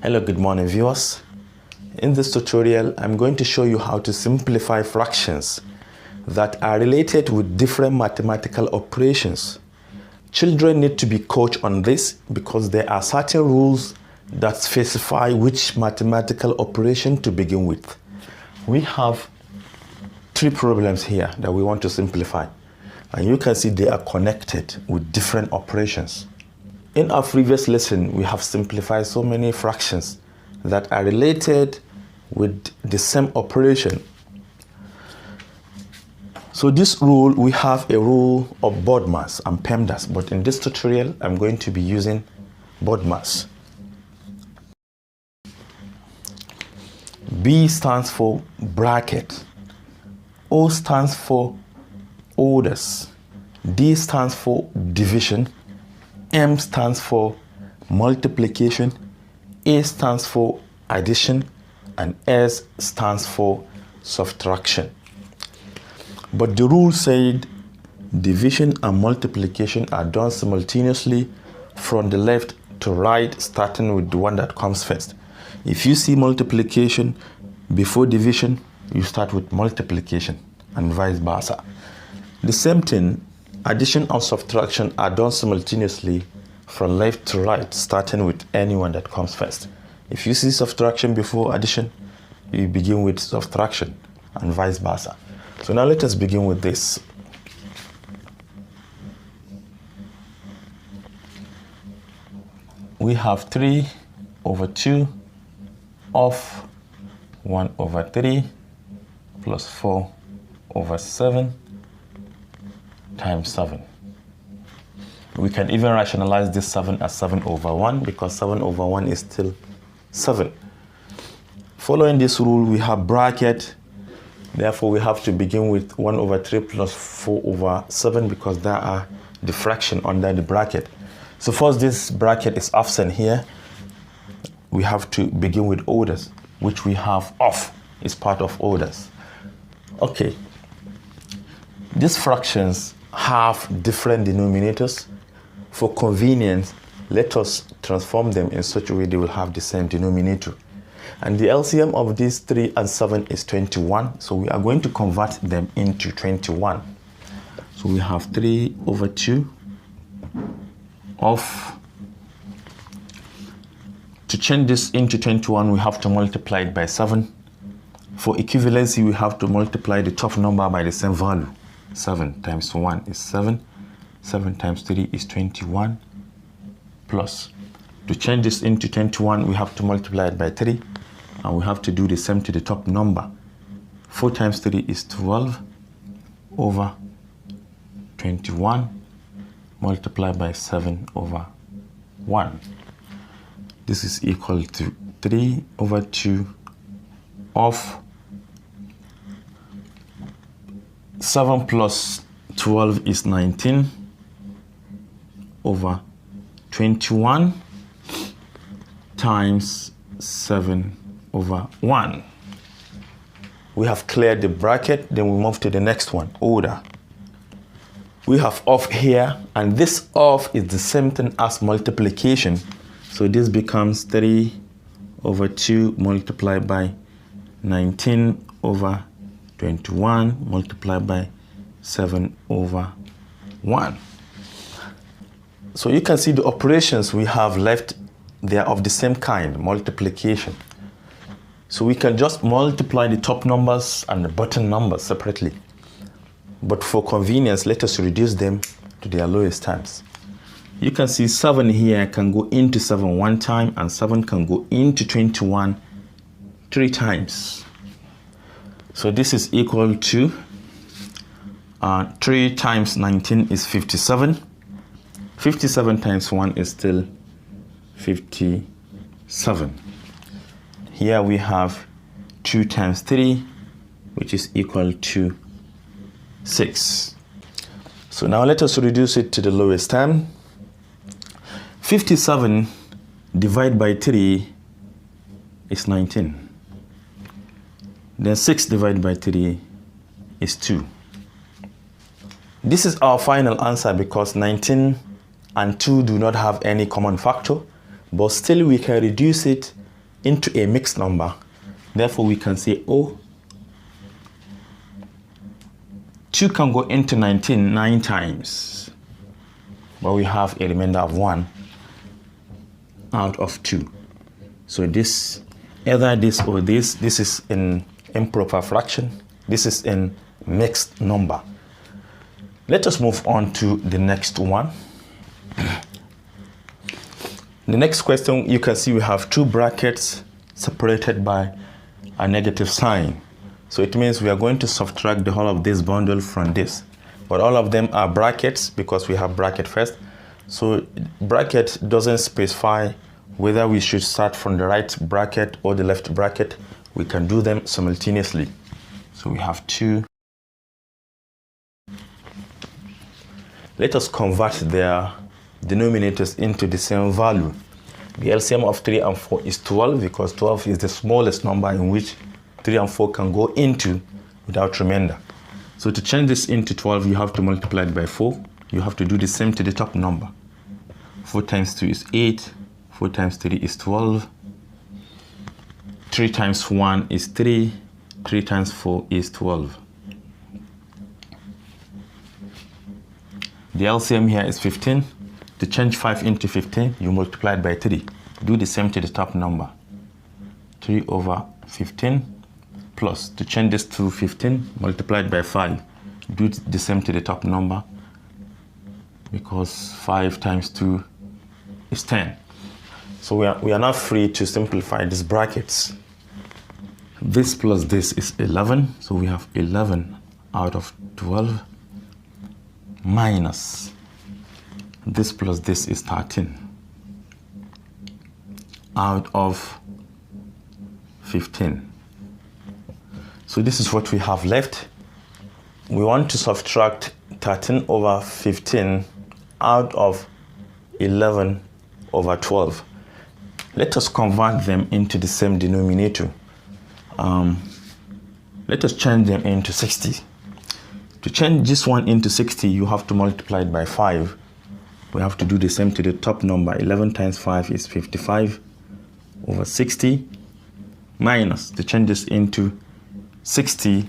Hello, good morning viewers. In this tutorial, I'm going to show you how to simplify fractions that are related with different mathematical operations. Children need to be coached on this because there are certain rules that specify which mathematical operation to begin with. We have three problems here that we want to simplify, and you can see they are connected with different operations. In our previous lesson, we have simplified so many fractions that are related with the same operation. So this rule, we have a rule of BODMAS and PEMDAS, but in this tutorial, I'm going to be using BODMAS. B stands for bracket, O stands for orders, D stands for division, M stands for multiplication, A stands for addition, and S stands for subtraction. But the rule said division and multiplication are done simultaneously from the left to right, starting with the one that comes first. If you see multiplication before division, you start with multiplication, and vice versa. The same thing, addition and subtraction are done simultaneously from left to right, starting with anyone that comes first. If you see subtraction before addition, you begin with subtraction, and vice versa. So now let us begin with this. We have 3 over 2 of 1 over 3 plus 4 over 7 times 7. We can even rationalize this 7 as 7 over 1 because 7 over 1 is still 7. Following this rule, we have bracket. Therefore, we have to begin with 1 over 3 plus 4 over 7 because there are the fraction under the bracket. So first, this bracket is absent here. We have to begin with orders, which we have of is part of orders. Okay. These fractions have different denominators. For convenience, let us transform them in such a way they will have the same denominator. And the LCM of these 3 and 7 is 21. So we are going to convert them into 21. So we have 3 over 2 of, to change this into 21, we have to multiply it by 7. For equivalency, we have to multiply the top number by the same value. 7 times 1 is 7. 7 times 3 is 21. Plus, to change this into 21, we have to multiply it by 3. And we have to do the same to the top number. 4 times 3 is 12 over 21 multiplied by 7 over 1. This is equal to 3 over 2 of 7 plus 12 is 19 over 21 times 7 over 1. We have cleared the bracket, then we move to the next one, order. We have of here, and this of is the same thing as multiplication. So this becomes 3 over 2 multiplied by 19 over 21 multiplied by 7 over 1. So you can see the operations we have left, they are of the same kind, multiplication. So we can just multiply the top numbers and the bottom numbers separately. But for convenience, let us reduce them to their lowest times. You can see 7 here can go into 7 one time, and 7 can go into 21 3 times. So this is equal to 3 times 19 is 57. 57 times 1 is still 57. Here we have 2 times 3, which is equal to 6. So now let us reduce it to the lowest term. 57 divided by 3 is 19. Then 6 divided by 3 is 2. This is our final answer because 19 and 2 do not have any common factor, but still we can reduce it into a mixed number. Therefore, we can say, oh, 2 can go into 19 9 times, but we have a remainder of 1 out of 2. So this, either this or this is in improper fraction, this is in mixed number. Let us move on to the next one. The next question, you can see we have 2 brackets separated by a negative sign. So it means we are going to subtract the whole of this bundle from this. But all of them are brackets because we have bracket first. So bracket doesn't specify whether we should start from the right bracket or the left bracket. We can do them simultaneously. So we have 2. Let us convert their denominators into the same value. The LCM of 3 and 4 is 12 because 12 is the smallest number in which 3 and 4 can go into without remainder. So to change this into 12, you have to multiply it by 4. You have to do the same to the top number. 4 times 2 is 8. 4 times 3 is 12. 3 times 1 is 3. 3 times 4 is 12. The LCM here is 15. To change 5 into 15, you multiply it by 3. Do the same to the top number. 3 over 15 plus, to change this to 15, multiply it by 5. Do the same to the top number because 5 times 2 is 10. So we are now free to simplify these brackets. This plus this is 11. So we have 11 out of 12 minus this plus this is 13 out of 15. So this is what we have left. We want to subtract 13 over 15 out of 11 over 12. Let us convert them into the same denominator. Let us change them into 60. To change this one into 60, you have to multiply it by 5. We have to do the same to the top number. 11 times 5 is 55 over 60 minus, to change this into 60,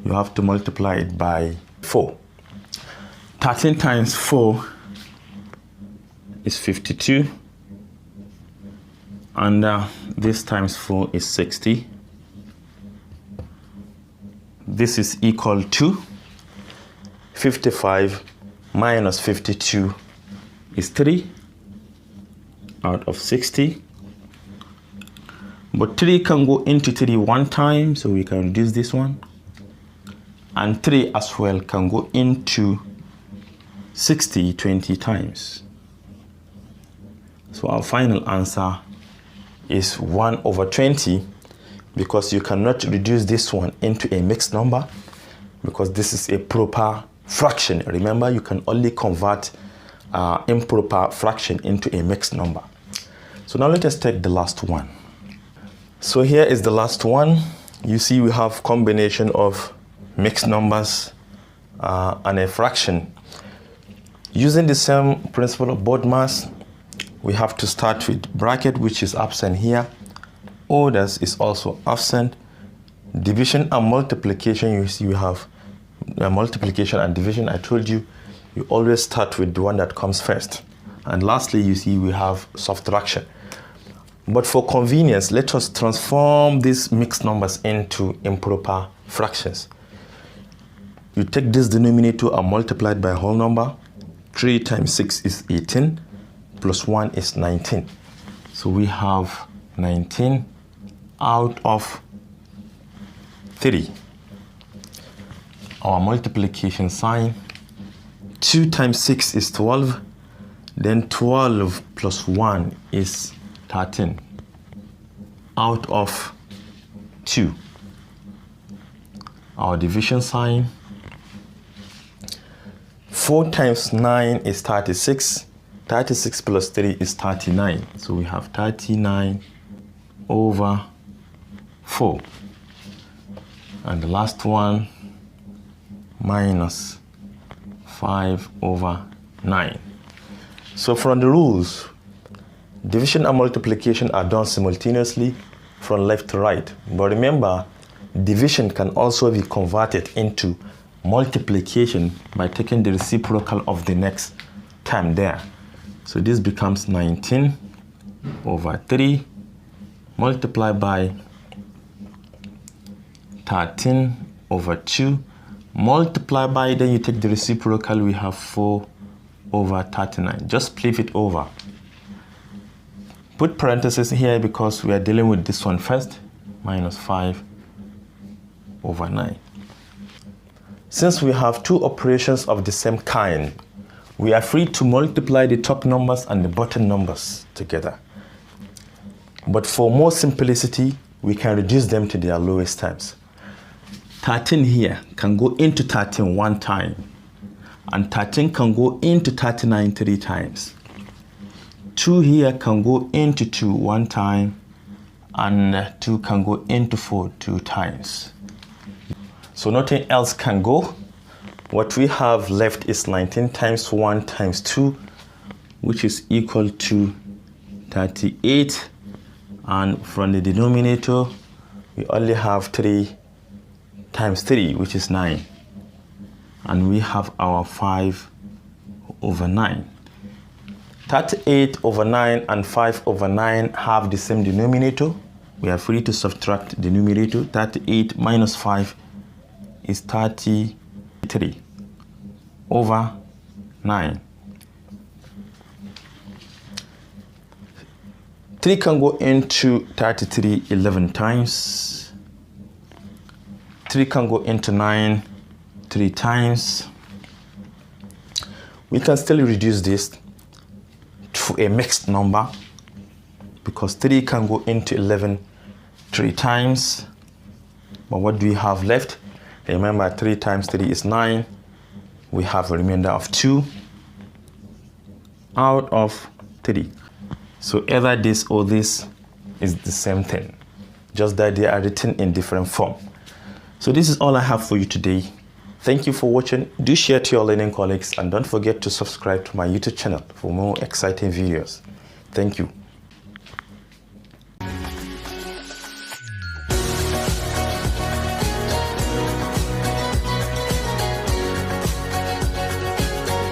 you have to multiply it by 4. 13 times 4 is 52. And this times 4 is 60. This is equal to 55 minus 52 is 3 out of 60. But 3 can go into 3 one time, so we can reduce this one. And 3 as well can go into 60 20 times. So our final answer is 1 over 20, because you cannot reduce this one into a mixed number because this is a proper fraction. Remember, you can only convert improper fraction into a mixed number. So now let us take the last one. So here is the last one. You see we have combination of mixed numbers and a fraction. Using the same principle of BODMAS, we have to start with bracket, which is absent here. Orders is also absent. Division and multiplication, you see we have multiplication and division. I told you, you always start with the one that comes first. And lastly, you see we have subtraction. But for convenience, let us transform these mixed numbers into improper fractions. You take this denominator and multiply it by a whole number. 3 times 6 is 18, plus 1 is 19. So we have 19 out of 3. Our multiplication sign, 2 times 6 is 12, then 12 plus 1 is 13 out of 2. Our division sign, 4 times 9 is 36. 36 plus 3 is 39. So we have 39 over 4. And the last one, minus 5 over 9. So from the rules, Division and multiplication are done simultaneously from left to right. But remember, division can also be converted into multiplication by taking the reciprocal of the next term there. So this becomes 19 over 3 multiplied by 13 over 2 multiplied by, then you take the reciprocal, we have 4 over 39. Just flip it over. Put parentheses here because we are dealing with this one first. Minus 5 over 9. Since we have two operations of the same kind, we are free to multiply the top numbers and the bottom numbers together. But for more simplicity, we can reduce them to their lowest terms. 13 here can go into 13 one time, and 13 can go into 39 3 times. 2 here can go into 2 one time, and 2 can go into 4 2 times. So nothing else can go. What we have left is 19 times 1 times 2, which is equal to 38. And from the denominator, we only have 3 times 3, which is 9. And we have our 5 over 9. 38 over 9 and 5 over 9 have the same denominator. We are free to subtract the numerator. 38 minus 5 is 33 over 9. 3 can go into 33 11 times. 3 can go into 9 3 times. We can still reduce this to a mixed number because 3 can go into 11 3 times. But what do we have left? Remember, 3 times 3 is 9. We have a remainder of 2 out of 3. So either this or this is the same thing, just that they are written in different form. So this is all I have for you today. Thank you for watching. Do share to your learning colleagues, and don't forget to subscribe to my YouTube channel for more exciting videos. Thank you.